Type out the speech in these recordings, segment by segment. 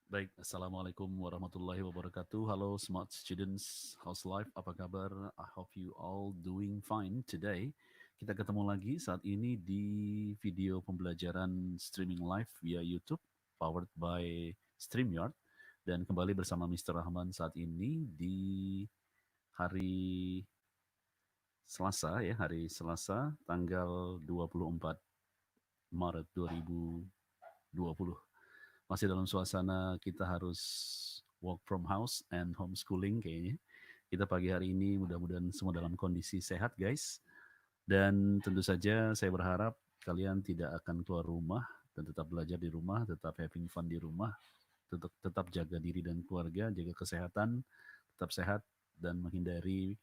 Baik, Assalamualaikum warahmatullahi wabarakatuh. Halo smart students, how's life? Apa kabar? I hope you all doing fine today. Kita ketemu lagi saat ini di video pembelajaran streaming live via YouTube, powered by StreamYard. Dan kembali bersama Mr. Rahman saat ini di hari Selasa ya, hari Selasa tanggal 24 Maret 2020. Masih dalam suasana kita harus work from house and homeschooling kayaknya. Kita pagi hari ini mudah-mudahan semua dalam kondisi sehat guys. Dan tentu saja saya berharap kalian tidak akan keluar rumah dan tetap belajar di rumah, tetap having fun di rumah, tetap jaga diri dan keluarga, jaga kesehatan, tetap sehat dan menghindari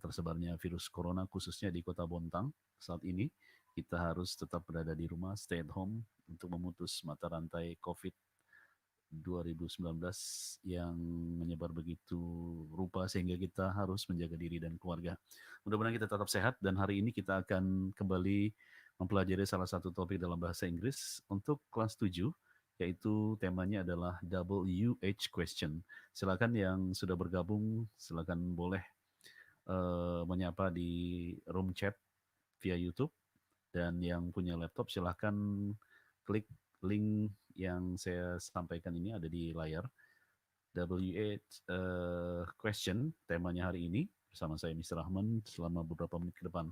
tersebarnya virus corona khususnya di Kota Bontang saat ini. Kita harus tetap berada di rumah, stay at home untuk memutus mata rantai COVID 2019 yang menyebar begitu rupa sehingga kita harus menjaga diri dan keluarga. Mudah-mudahan kita tetap sehat dan hari ini kita akan kembali mempelajari salah satu topik dalam bahasa Inggris untuk kelas 7 yaitu temanya adalah WH question. Silakan yang sudah bergabung silakan boleh menyapa di room chat via YouTube dan yang punya laptop silahkan klik link yang saya sampaikan ini ada di layar. WH question temanya hari ini bersama saya Mr. Rahman selama beberapa menit ke depan.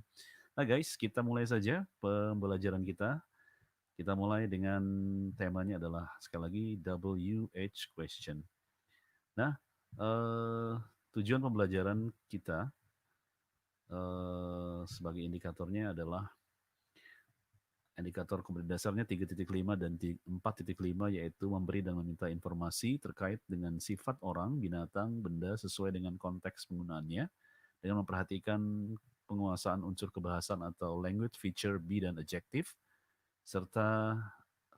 Nah guys, kita mulai saja pembelajaran kita. Kita mulai dengan temanya adalah sekali lagi WH question. Nah, eh, tujuan pembelajaran kita sebagai indikatornya adalah indikator kemudian dasarnya 3.5 dan 4.5 yaitu memberi dan meminta informasi terkait dengan sifat orang, binatang, benda sesuai dengan konteks penggunaannya dengan memperhatikan penguasaan unsur kebahasan atau language feature be dan adjective serta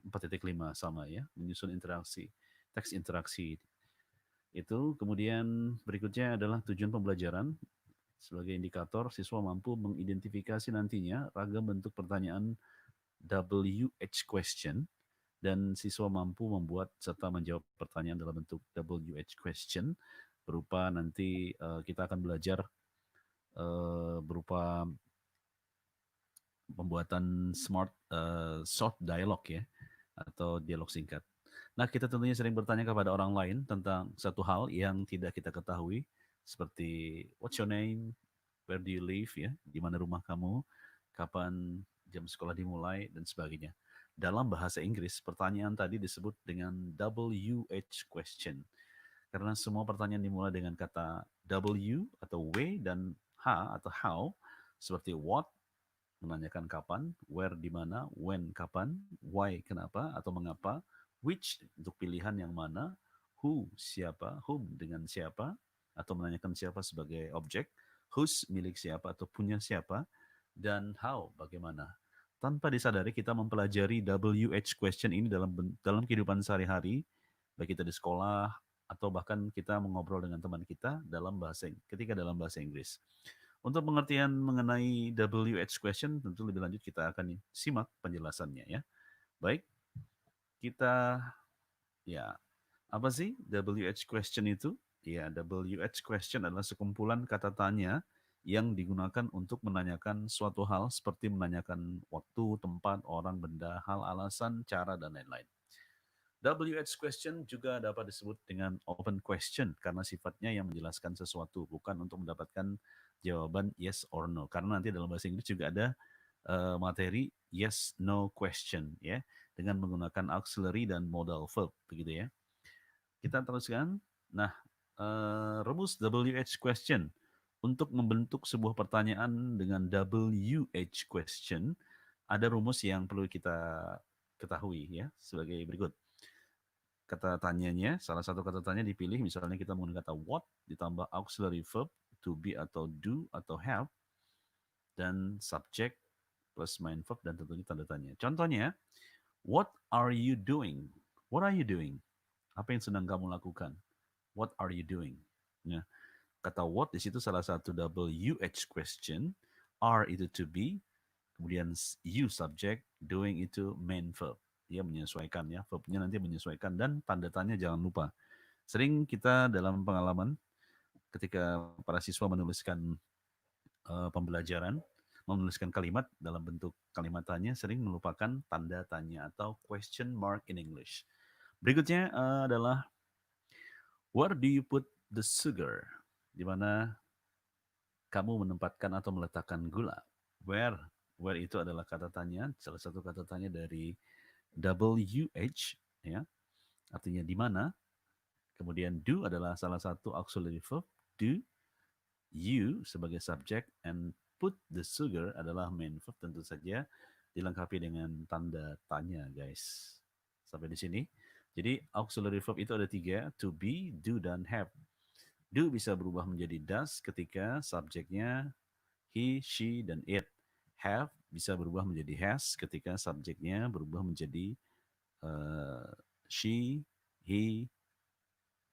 4.5 sama ya, menyusun interaksi, teks interaksi. Itu kemudian berikutnya adalah tujuan pembelajaran. Sebagai indikator, siswa mampu mengidentifikasi nantinya ragam bentuk pertanyaan WH question dan siswa mampu membuat serta menjawab pertanyaan dalam bentuk WH question berupa nanti kita akan belajar berupa pembuatan short dialog ya atau dialog singkat. Nah, kita tentunya sering bertanya kepada orang lain tentang satu hal yang tidak kita ketahui seperti what's your name, where do you live ya, di mana rumah kamu, kapan jam sekolah dimulai dan sebagainya. Dalam bahasa Inggris, pertanyaan tadi disebut dengan WH question. Karena semua pertanyaan dimulai dengan kata W atau W dan H atau how, seperti what, menanyakan kapan, where di mana, when kapan, why kenapa atau mengapa, which untuk pilihan yang mana, who siapa, whom dengan siapa atau menanyakan siapa sebagai objek, whose milik siapa atau punya siapa, dan how bagaimana. Tanpa disadari kita mempelajari WH question ini dalam kehidupan sehari-hari, baik kita di sekolah atau bahkan kita mengobrol dengan teman kita ketika dalam bahasa Inggris. Untuk pengertian mengenai WH question tentu lebih lanjut kita akan simak penjelasannya ya. Baik, kita ya apa sih WH question itu? Ya, WH question adalah sekumpulan kata tanya yang digunakan untuk menanyakan suatu hal seperti menanyakan waktu, tempat, orang, benda, hal, alasan, cara, dan lain-lain. WH question juga dapat disebut dengan open question karena sifatnya yang menjelaskan sesuatu, bukan untuk mendapatkan jawaban yes or no. Karena nanti dalam bahasa Inggris juga ada materi yes no question ya dengan menggunakan auxiliary dan modal verb begitu ya. Kita teruskan. Nah, rumus WH question untuk membentuk sebuah pertanyaan dengan WH question ada rumus yang perlu kita ketahui ya sebagai berikut. Kata tanyanya, salah satu kata tanya dipilih, misalnya kita menggunakan kata what, ditambah auxiliary verb, to be atau do atau have, dan subject plus main verb, dan tentunya tanda tanya. Contohnya, what are you doing? What are you doing? Apa yang sedang kamu lakukan? What are you doing? Ya. Kata what di situ salah satu WH question, are itu to be, kemudian you subject, doing itu main verb. dia menyesuaikan ya, verbnya nanti menyesuaikan dan tanda tanya jangan lupa. Sering kita dalam pengalaman ketika para siswa menuliskan pembelajaran, menuliskan kalimat dalam bentuk kalimat tanya sering melupakan tanda tanya atau question mark in English. Berikutnya adalah where do you put the sugar? Di mana kamu menempatkan atau meletakkan gula. Where? Where itu adalah kata tanya, salah satu kata tanya dari WH, ya, artinya di mana. Kemudian do adalah salah satu auxiliary verb, do. You sebagai subjek and put the sugar adalah main verb, tentu saja dilengkapi dengan tanda tanya, guys. Sampai di sini. Jadi auxiliary verb itu ada 3, to be, do, dan have. Do bisa berubah menjadi does ketika subjeknya he, she, dan it. Have bisa berubah menjadi has ketika subjeknya berubah menjadi uh, she, he,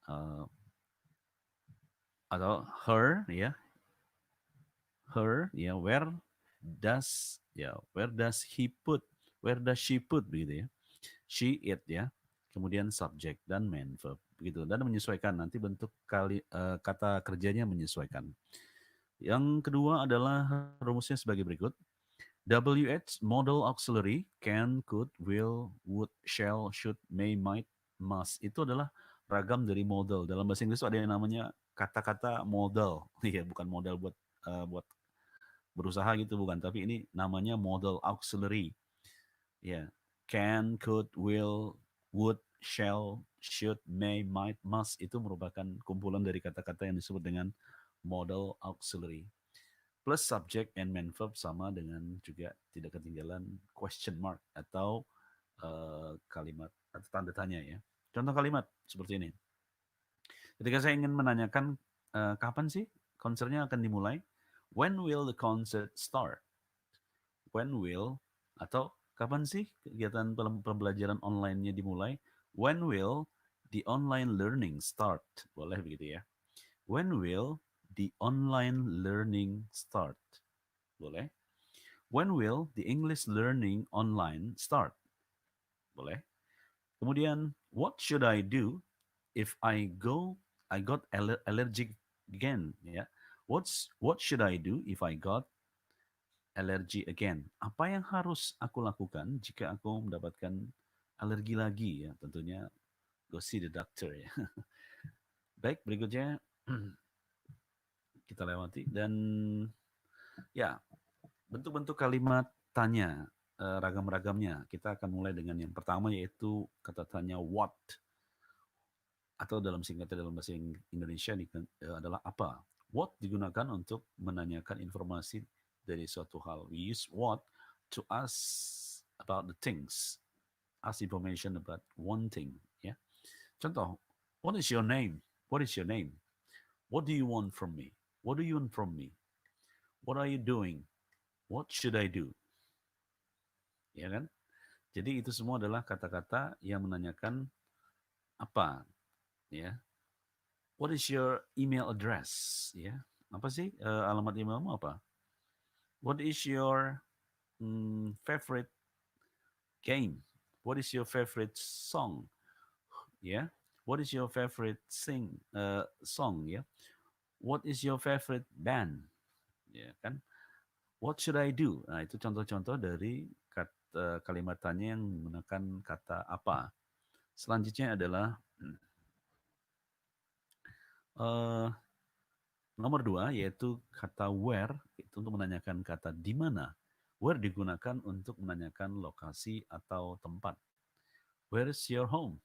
uh, atau her, ya, her, ya, where does he put, where does she put, begitu ya, she, it, ya, kemudian subjek dan main verb, begitu, dan menyesuaikan nanti bentuk kata kerjanya menyesuaikan. Yang kedua adalah rumusnya sebagai berikut. WH model auxiliary can, could, will, would, shall, should, may, might, must itu adalah ragam dari model. Dalam bahasa Inggris ada yang namanya kata-kata model. Iya, bukan modal buat berusaha gitu, bukan, tapi ini namanya model auxiliary. Ya, can, could, will, would, shall, should, may, might, must itu merupakan kumpulan dari kata-kata yang disebut dengan model auxiliary. Plus subject and main verb sama dengan juga tidak ketinggalan question mark atau kalimat atau tanda tanya ya. Contoh kalimat seperti ini. Ketika saya ingin menanyakan kapan sih konsernya akan dimulai? When will the concert start? When will atau kapan sih kegiatan pembelajaran online-nya dimulai? When will the online learning start? Boleh begitu ya. When will the online learning start? Boleh. When will the English learning online start? Boleh. Kemudian, what should I do if I got allergic again? Ya. What should I do if I got allergy again? Apa yang harus aku lakukan jika aku mendapatkan alergi lagi ya? Tentunya go see the doctor ya. Baik, berikutnya kita lewati dan ya, bentuk-bentuk kalimat tanya, ragam-ragamnya. Kita akan mulai dengan yang pertama yaitu kata tanya what atau dalam singkatnya dalam bahasa Indonesia adalah apa. What digunakan untuk menanyakan informasi dari suatu hal. We use what to ask about the things, ask information about one thing. Ya. Contoh, what is your name? What is your name? What do you want from me? What do you want from me? What are you doing? What should I do? Ya kan? Jadi itu semua adalah kata-kata yang menanyakan apa, ya. What is your email address? Ya, apa sih alamat emailmu apa? What is your favorite game? What is your favorite song? Ya, what is your favorite song? Ya, what is your favorite band? Ya kan? What should I do? Nah itu contoh-contoh dari kalimat tanya yang menggunakan kata apa. Selanjutnya adalah nomor 2 yaitu kata where, itu untuk menanyakan kata di mana. Where digunakan untuk menanyakan lokasi atau tempat. Where is your home?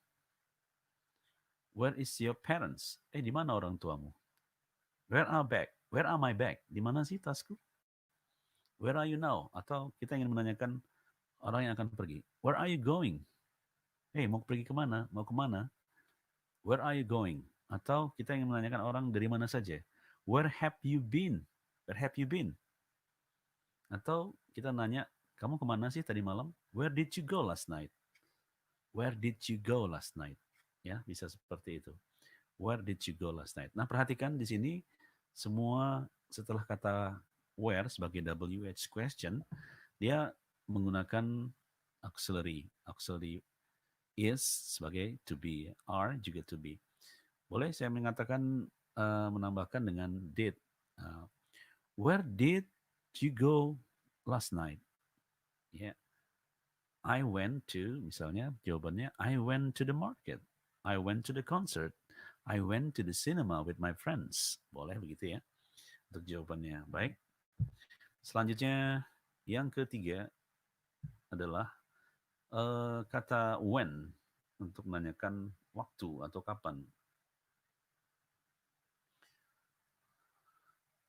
Where is your parents? Di mana orang tuamu? Where are bag? Where are my bag? Di mana sih tasku? Where are you now? Atau kita ingin menanyakan orang yang akan pergi. Where are you going? Mau pergi kemana? Mau kemana? Where are you going? Atau kita ingin menanyakan orang dari mana saja. Where have you been? Where have you been? Atau kita nanya, kamu kemana sih tadi malam? Where did you go last night? Where did you go last night? Ya, bisa seperti itu. Where did you go last night? Nah, perhatikan di sini semua setelah kata where sebagai WH question, dia menggunakan auxiliary is sebagai to be, are juga to be. Boleh saya mengatakan menambahkan dengan did. Uh, where did you go last night? Ya, yeah. I went to, misalnya jawabannya I went to the market. I went to the concert. I went to the cinema with my friends. Boleh begitu ya untuk jawabannya. Baik. Selanjutnya yang ketiga adalah kata when untuk menanyakan waktu atau kapan.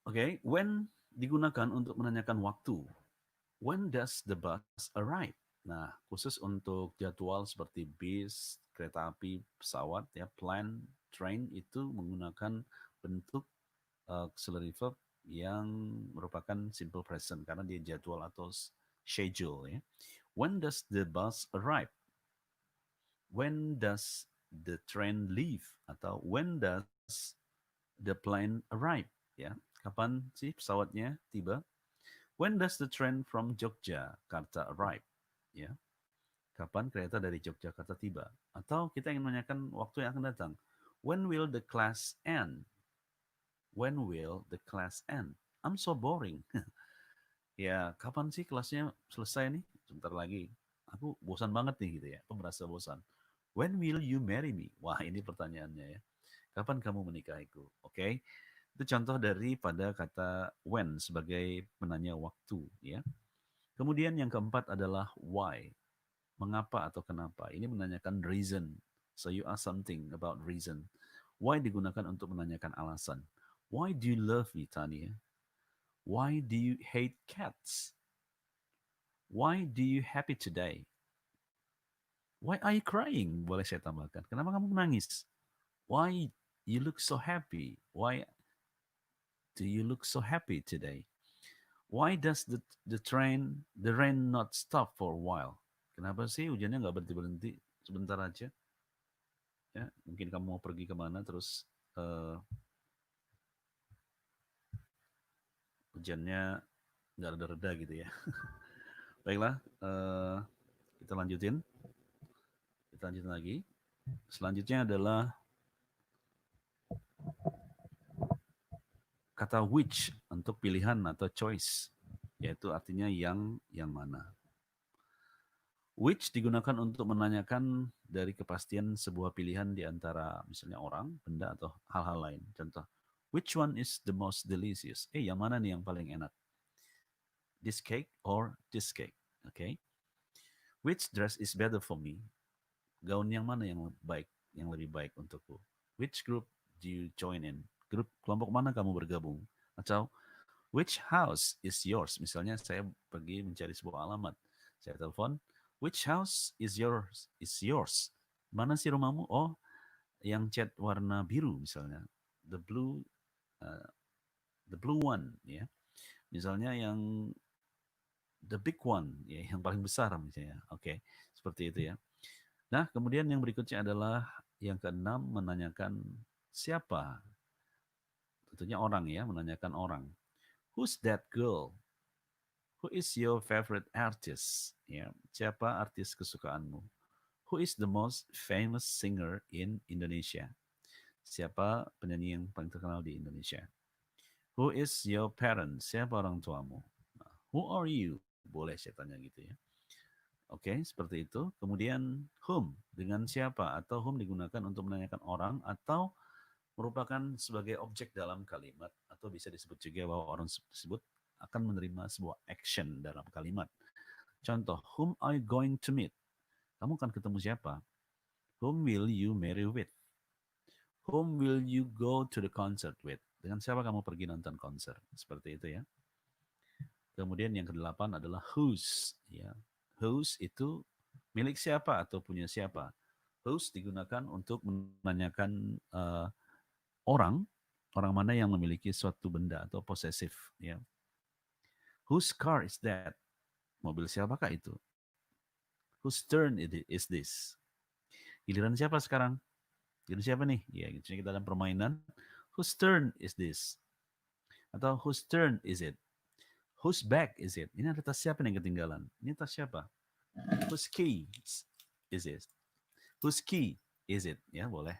Oke, when digunakan untuk menanyakan waktu. When does the bus arrive? Nah, khusus untuk jadwal seperti bis, kereta api, pesawat, ya, plane, train itu menggunakan bentuk auxiliary verb yang merupakan simple present karena dia jadwal atau schedule ya. When does the bus arrive? When does the train leave? Atau when does the plane arrive? Ya, kapan sih pesawatnya tiba? When does the train from Yogyakarta arrive? Ya, kapan kereta dari Yogyakarta tiba? Atau kita ingin menanyakan waktu yang akan datang. When will the class end? When will the class end? I'm so boring. Ya, kapan sih kelasnya selesai nih? Sebentar lagi. Aku bosan banget nih gitu ya. Aku merasa bosan. When will you marry me? Wah, ini pertanyaannya ya. Kapan kamu menikahiku? Oke. Okay? Itu contoh daripada kata when sebagai penanya waktu ya. Kemudian yang keempat adalah why. Mengapa atau kenapa. Ini menanyakan reason. So you ask something about reason. Why digunakan untuk menanyakan alasan. Why do you love me, Tania? Why do you hate cats? Why do you happy today? Why are you crying? Boleh saya tambahkan. Kenapa kamu menangis? Why you look so happy? Why do you look so happy today? Why does the rain not stop for a while? Kenapa sih hujannya nggak berhenti berhenti sebentar aja? Ya, mungkin kamu mau pergi kemana terus hujannya nggak reda-reda gitu ya. Baiklah, kita lanjutin. Kita lanjutin lagi. Selanjutnya adalah kata which untuk pilihan atau choice, yaitu artinya yang mana. Which digunakan untuk menanyakan dari kepastian sebuah pilihan di antara misalnya orang, benda, atau hal-hal lain. Contoh, which one is the most delicious? Yang mana nih yang paling enak? This cake or this cake? Okay. Which dress is better for me? Gaun yang mana yang baik, yang lebih baik untukku? Which group do you join in? Grup kelompok mana kamu bergabung? Atau which house is yours? Misalnya saya pergi mencari sebuah alamat, saya telepon, which house is yours? Is yours? Mana sih rumahmu? Oh, yang cat warna biru misalnya, the uh, blue one, ya. Misalnya yang the big one, ya, yang paling besar misalnya. Oke, seperti itu ya. Nah, kemudian yang berikutnya adalah yang keenam, menanyakan siapa. Tentunya orang ya, menanyakan orang. Who's that girl? Who is your favorite artist? Ya, siapa artis kesukaanmu? Who is the most famous singer in Indonesia? Siapa penyanyi yang paling terkenal di Indonesia? Who is your parent? Siapa orang tuamu? Nah, who are you? Boleh saya tanya gitu ya. Oke, seperti itu. Kemudian whom, dengan siapa, atau whom digunakan untuk menanyakan orang atau merupakan sebagai objek dalam kalimat, atau bisa disebut juga bahwa orang tersebut akan menerima sebuah action dalam kalimat. Contoh, whom are you going to meet? Kamu akan ketemu siapa? Whom will you marry with? Whom will you go to the concert with? Dengan siapa kamu pergi nonton konser? Seperti itu ya. Kemudian yang kedelapan adalah whose. Ya. Whose itu milik siapa atau punya siapa. Whose digunakan untuk menanyakan orang, orang mana yang memiliki suatu benda atau posesif. Ya. Whose car is that? Mobil siapakah itu? Whose turn is this? Giliran siapa sekarang? Giliran siapa nih? Ya, gitu. Kita dalam permainan. Whose turn is this? Atau whose turn is it? Whose bag is it? Ini ada tas siapa yang ketinggalan? Ini tas siapa? Whose key is it? Whose key is it? Ya boleh,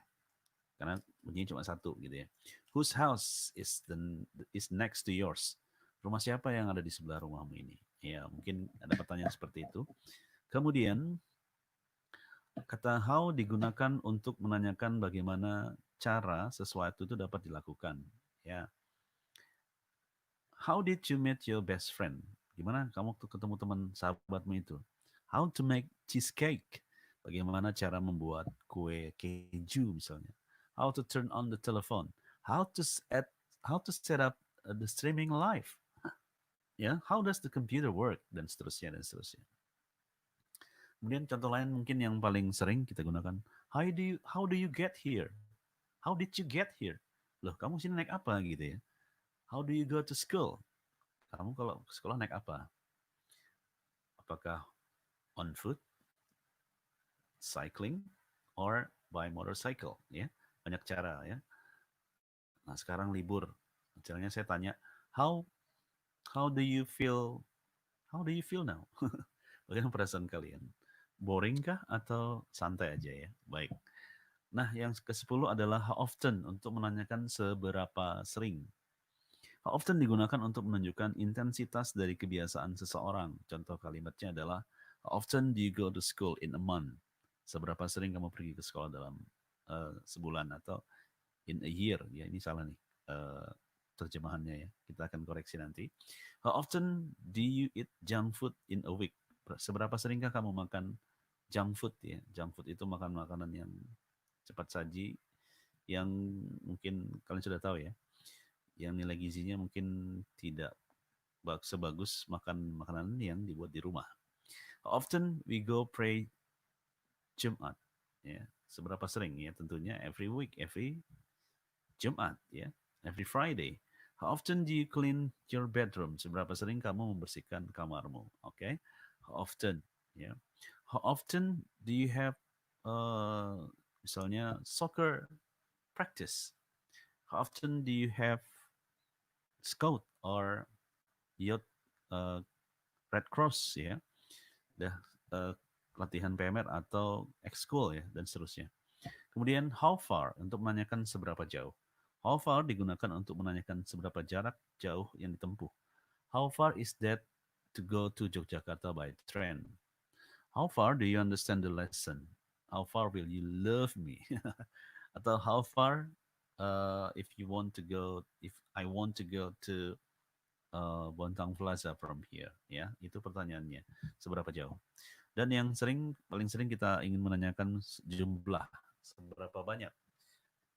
karena bunyinya cuma satu gitu ya. Whose house is next to yours? Rumah siapa yang ada di sebelah rumahmu ini? Ya mungkin ada pertanyaan seperti itu. Kemudian kata how digunakan untuk menanyakan bagaimana cara sesuatu itu dapat dilakukan. Ya, how did you meet your best friend? Gimana kamu tuh ketemu teman sahabatmu itu? How to make cheesecake? Bagaimana cara membuat kue keju misalnya? How to turn on the telephone? How to set how to set up the streaming live? Ya, how does the computer work? Dan seterusnya dan seterusnya. Kemudian contoh lain mungkin yang paling sering kita gunakan, how do you get here? How did you get here? Loh, kamu sini naik apa gitu ya? How do you go to school? Kamu kalau ke sekolah naik apa? Apakah on foot, cycling, or by motorcycle? Ya, banyak cara ya. Nah, sekarang libur. Misalnya saya tanya, how how do you feel? How do you feel now? Bagaimana perasaan kalian? Boring kah atau santai aja ya? Baik. Nah, yang ke-10 adalah how often untuk menanyakan seberapa sering. How often digunakan untuk menunjukkan intensitas dari kebiasaan seseorang. Contoh kalimatnya adalah how often do you go to school in a month? Seberapa sering kamu pergi ke sekolah dalam sebulan atau in a year? Ya, ini salah nih terjemahannya ya. Kita akan koreksi nanti. How often do you eat junk food in a week? Seberapa seringkah kamu makan junk food ya? Junk food itu makan makanan yang cepat saji yang mungkin kalian sudah tahu ya, yang nilai gizinya mungkin tidak sebagus makan makanan yang dibuat di rumah. Often we go pray Jumat, ya. Seberapa sering ya? Tentunya every week, every Jumat, ya. Every Friday. How often do you clean your bedroom? Seberapa sering kamu membersihkan kamarmu? Oke. Okay? How often, ya. How often do you have misalnya soccer practice? How often do you have scout or youth uh, Red Cross ya, dah latihan PMR atau ekskul ya dan seterusnya. Kemudian how far untuk menanyakan seberapa jauh. How far digunakan untuk menanyakan seberapa jarak jauh yang ditempuh. How far is that to go to Yogyakarta by train? How far do you understand the lesson? How far will you love me? Atau how far if you want to go, if I want to go to Bontang Plaza from here ya, itu pertanyaannya seberapa jauh. Dan yang paling sering kita ingin menanyakan jumlah, seberapa banyak.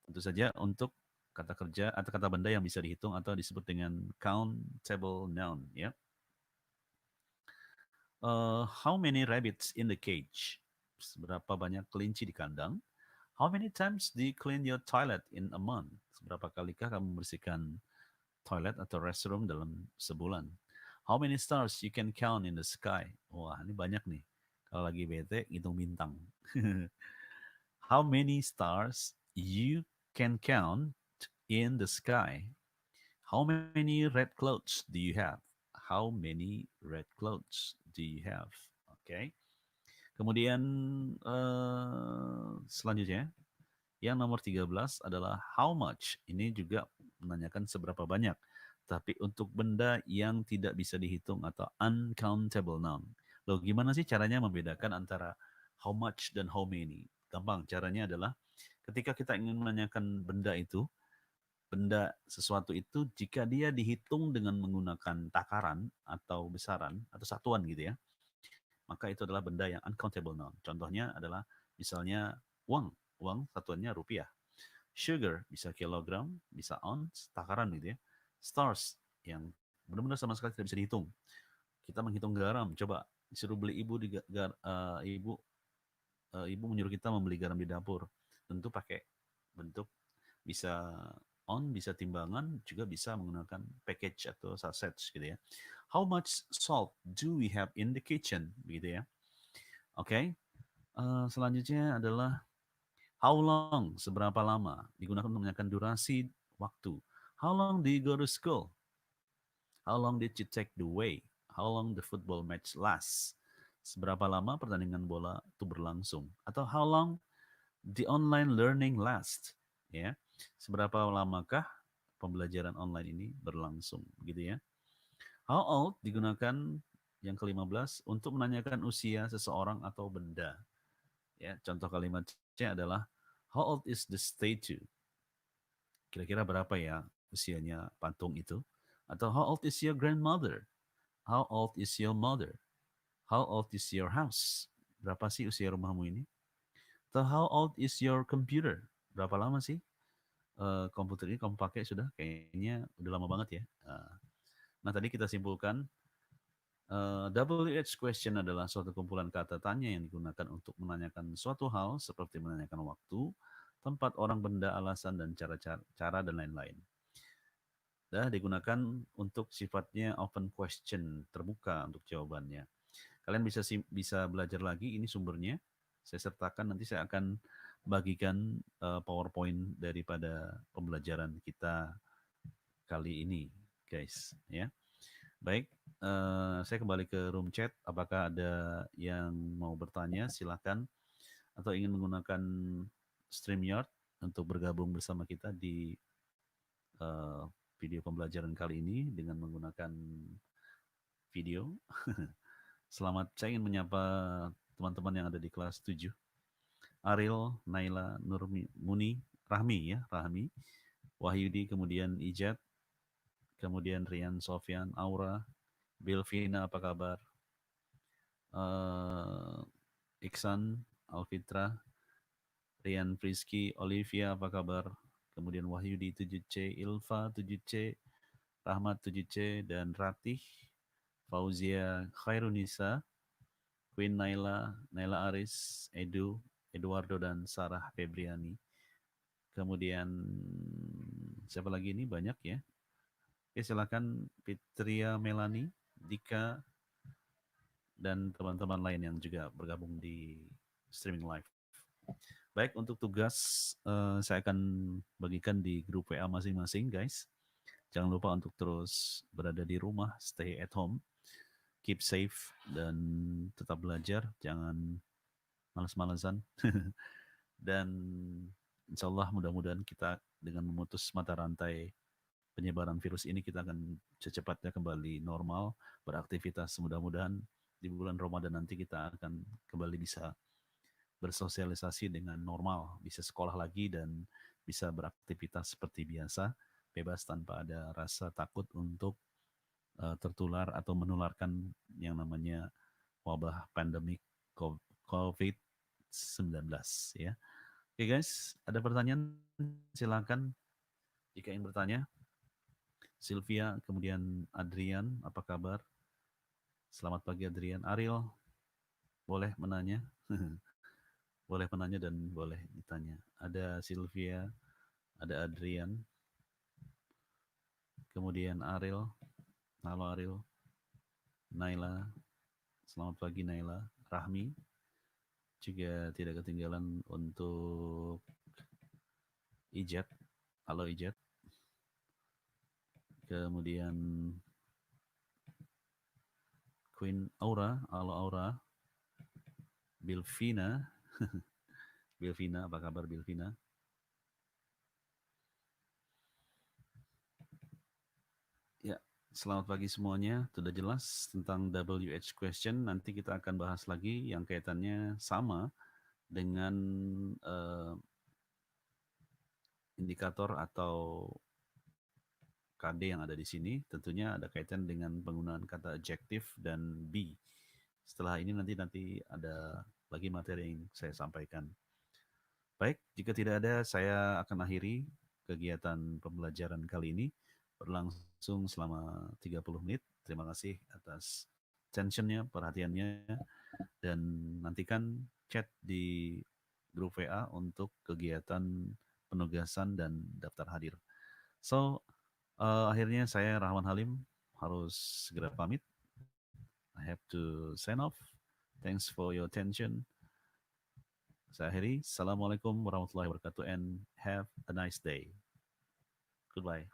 Tentu saja untuk kata kerja atau kata benda yang bisa dihitung atau disebut dengan countable noun ya. How many rabbits in the cage? Seberapa banyak kelinci di kandang? How many times do you clean your toilet in a month? Seberapa kalikah kamu membersihkan toilet atau restroom dalam sebulan? How many stars you can count in the sky? Wah, ini banyak nih. Kalau lagi bete, ngitung bintang. How many stars you can count in the sky? How many red clothes do you have? How many red clothes do you have? Oke. Okay. Kemudian selanjutnya, yang nomor 13 adalah how much. Ini juga menanyakan seberapa banyak. Tapi untuk benda yang tidak bisa dihitung atau uncountable noun. Loh, gimana sih caranya membedakan antara how much dan how many? Gampang, caranya adalah ketika kita ingin menanyakan benda sesuatu itu jika dia dihitung dengan menggunakan takaran atau besaran atau satuan gitu ya, maka itu adalah benda yang uncountable noun. Contohnya adalah misalnya uang, uang satuannya rupiah. Sugar bisa kilogram, bisa ounce, takaran gitu ya. Stars yang benar-benar sama sekali tidak bisa dihitung. Kita menghitung garam, coba disuruh beli ibu ibu menyuruh kita membeli garam di dapur. Tentu pakai bentuk bisa on, bisa timbangan, juga bisa menggunakan package atau sachets gitu ya. How much salt do we have in the kitchen? Begitu ya. Oke. Okay. Selanjutnya adalah how long, seberapa lama, digunakan untuk menanyakan durasi waktu. How long do you go to school? How long did you take the way? How long the football match lasts? Seberapa lama pertandingan bola itu berlangsung? Atau how long the online learning last? Ya, seberapa lamakah pembelajaran online ini berlangsung, gitu ya? How old digunakan yang ke-15 untuk menanyakan usia seseorang atau benda. Ya, contoh kalimatnya adalah how old is the statue? Kira-kira berapa ya usianya patung itu? Atau how old is your grandmother? How old is your mother? How old is your house? Berapa sih usia rumahmu ini? Atau how old is your computer? Berapa lama sih komputer ini kamu pakai sudah? Kayaknya udah lama banget ya. Nah, tadi kita simpulkan WH question adalah suatu kumpulan kata tanya yang digunakan untuk menanyakan suatu hal seperti menanyakan waktu, tempat, orang, benda, alasan, dan cara dan lain-lain. Dan digunakan untuk sifatnya open question, terbuka untuk jawabannya. Kalian bisa belajar lagi, ini sumbernya. Saya sertakan, nanti saya akan bagikan PowerPoint daripada pembelajaran kita kali ini, guys. Ya. Baik, saya kembali ke room chat. Apakah ada yang mau bertanya? Silakan. Atau ingin menggunakan StreamYard untuk bergabung bersama kita di uh, video pembelajaran kali ini dengan menggunakan video. Selamat, saya ingin menyapa teman-teman yang ada di kelas 7. Ariel, Naila, Muni, Rahmi ya, Rahmi, Wahyudi, kemudian Ijat, kemudian Rian, Sofyan, Aura, Bilvina, apa kabar? Iksan, Alfitra, Rian Friski, Olivia, apa kabar? Kemudian Wahyudi 7C, Ilva 7C, Rahmat 7C, dan Ratih, Fauzia Khairunisa, Queen Naila, Naila Aris, Eduardo, dan Sarah Febriani. Kemudian siapa lagi ini? Banyak ya. Oke, silakan Fitria Melani, Dika, dan teman-teman lain yang juga bergabung di streaming live. Baik, untuk tugas saya akan bagikan di grup WA masing-masing, guys. Jangan lupa untuk terus berada di rumah, stay at home, keep safe, dan tetap belajar. Jangan males-malesan. Dan insya Allah mudah-mudahan kita dengan memutus mata rantai penyebaran virus ini, kita akan secepatnya kembali normal, beraktivitas. Mudah-mudahan di bulan Ramadan nanti kita akan kembali bisa bersosialisasi dengan normal, bisa sekolah lagi dan bisa beraktivitas seperti biasa, bebas tanpa ada rasa takut untuk tertular atau menularkan yang namanya wabah pandemik COVID-19 ya. Oke guys, ada pertanyaan? Silakan jika ingin bertanya. Sylvia, kemudian Adrian, apa kabar? Selamat pagi Adrian. Ariel, boleh menanya? Boleh menanya dan boleh ditanya. Ada Sylvia, ada Adrian, kemudian Ariel. Halo Ariel. Naila, selamat pagi Naila. Rahmi, juga tidak ketinggalan untuk Ijat. Halo Ijat. Kemudian Queen Aura, halo Aura. Bilvina, Bilvina, apa kabar Bilvina? Ya, selamat pagi semuanya. Sudah jelas tentang WH question. Nanti kita akan bahas lagi yang kaitannya sama dengan indikator atau KD yang ada di sini. Tentunya ada kaitan dengan penggunaan kata adjective dan be. Setelah ini nanti ada lagi materi yang saya sampaikan. Baik, jika tidak ada, saya akan akhiri kegiatan pembelajaran kali ini. Berlangsung selama 30 menit. Terima kasih atas attention-nya, perhatiannya, dan nantikan chat di grup WA untuk kegiatan penugasan dan daftar hadir. So, akhirnya saya Rahman Halim harus segera pamit. I have to sign off. Thanks for your attention. Saya akhiri. Assalamualaikum warahmatullahi wabarakatuh and have a nice day. Goodbye.